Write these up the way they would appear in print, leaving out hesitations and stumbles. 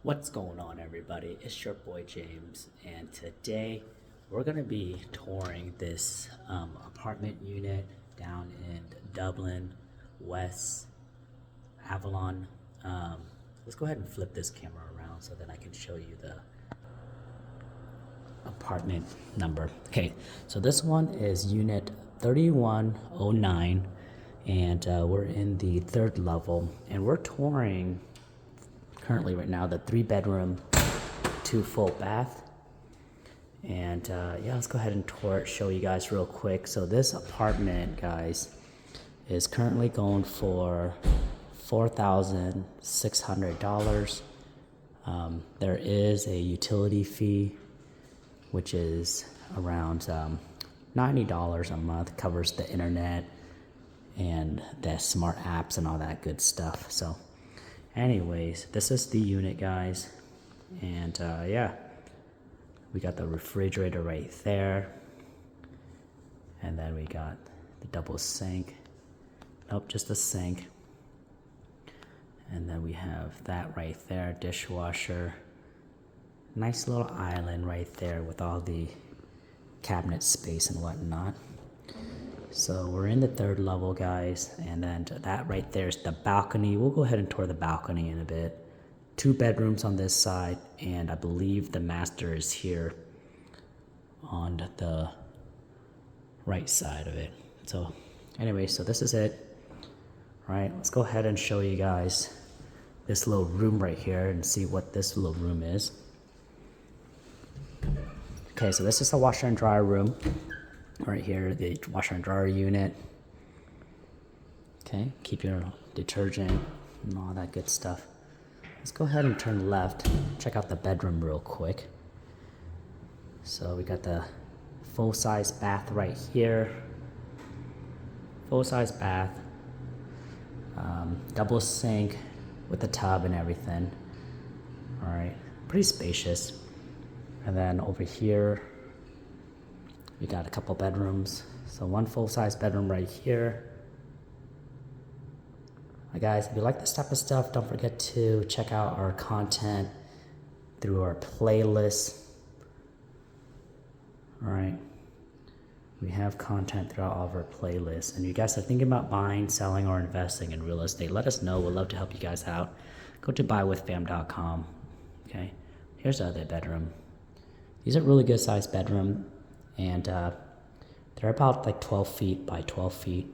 What's going on, everybody? It's your boy James, and today we're gonna be touring this apartment unit down in Dublin, West Avalon. Let's go ahead and flip this camera around so that I can show you the apartment number. Okay, so this one is unit 3109, and we're in the third level, and we're touring currently right now the 3-bedroom 2 full bath. And yeah, let's go ahead and tour it, show you guys real quick. So this apartment, guys, is currently going for $4,600. There is a utility fee, which is around $90 a month, covers the internet and the smart apps and all that good stuff. So anyways, this is the unit, guys, and yeah, we got the refrigerator right there, and then we got the double sink, nope, just a sink, and then we have that right there, dishwasher, nice little island right there with all the cabinet space and whatnot. So we're in the third level, guys, and then that right there is the balcony. We'll go ahead and tour the balcony in a bit. 2 bedrooms on this side, and I believe the master is here on the right side of it. So anyway, so this is it. All right, let's go ahead and show you guys this little room right here and see what this little room is. Okay, so this is the washer and dryer room. Right here, the washer and dryer unit. Okay, keep your detergent and all that good stuff. Let's go ahead and turn left, check out the bedroom real quick. So we got the full-size bath right here. Full-size bath. Double sink with the tub and everything. All right, pretty spacious. And then over here, we got a couple bedrooms. So 1 full-size bedroom right here. Guys, if you like this type of stuff, don't forget to check out our content through our playlist. All right, we have content throughout all of our playlists. And you guys are thinking about buying, selling, or investing in real estate, let us know. We'd love to help you guys out. Go to buywithfam.com. Okay, here's the other bedroom. These are really good sized bedroom, and they're about like 12 feet by 12 feet,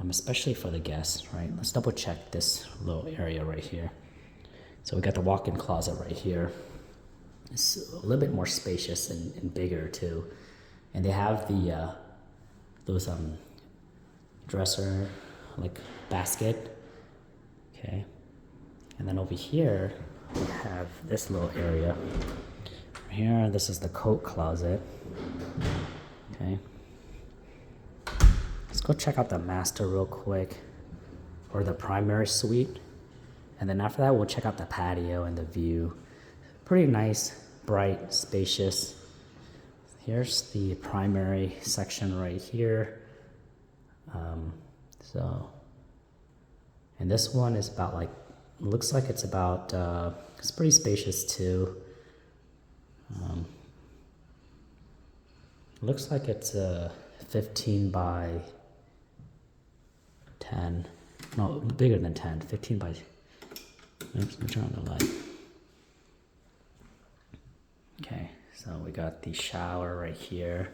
especially for the guests, right? Let's double check this little area right here. So we got the walk-in closet right here. It's a little bit more spacious and bigger too. And they have the those dresser like basket, okay? And then over here, we have this little area. Here, this is the coat closet. Okay. Let's go check out the master real quick, or the primary suite. And then after that, we'll check out the patio and the view. Pretty nice, bright, spacious. Here's the primary section right here. And this one is about like, looks like it's about, it's pretty spacious too. Looks like it's 15 by 10. No, bigger than 10. 15 by. Oops, let me turn on the light. Okay, so we got the shower right here.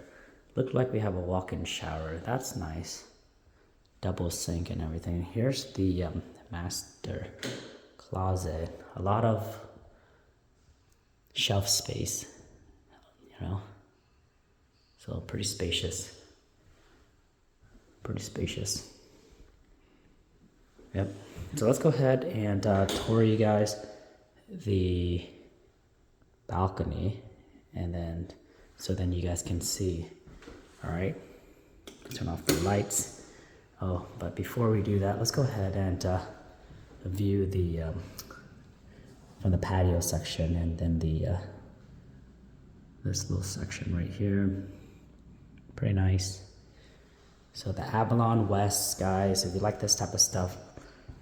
Looked like we have a walk-in shower. That's nice. Double sink and everything. Here's the master closet. A lot of shelf space, you know, so pretty spacious. Yep. So let's go ahead and tour you guys the balcony, and then then you guys can see. All right, turn off the lights. Oh, but before we do that, let's go ahead and view the from the patio section, and then the this little section right here. Pretty nice. So the Avalon West, guys, if you like this type of stuff,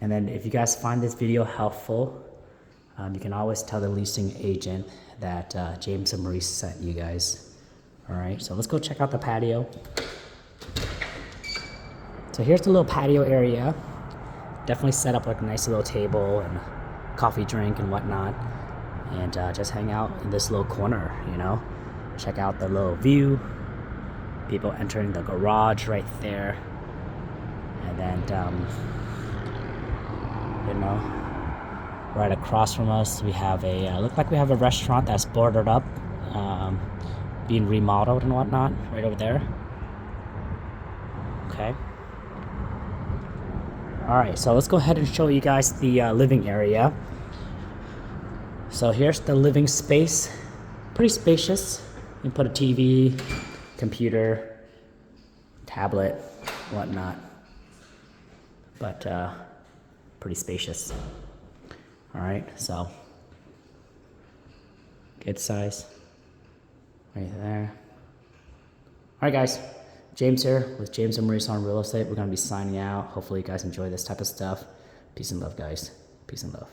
and then if you guys find this video helpful, You can always tell the leasing agent that James and Maurice sent you guys. All right, so let's go check out the patio. So here's the little patio area. Definitely set up like a nice little table and coffee drink and whatnot. And just hang out in this little corner, you know. Check out the little view. People entering the garage right there. And then, you know, right across from us, we have a, look like we have a restaurant that's boarded up, being remodeled and whatnot, right over there. Okay. All right, so let's go ahead and show you guys the living area. So here's the living space, pretty spacious. You can put a TV, computer, tablet, whatnot, but pretty spacious. All right, so good size, right there. All right, guys, James here with James and Maurice on Real Estate. We're gonna be signing out. Hopefully you guys enjoy this type of stuff. Peace and love, guys. Peace and love.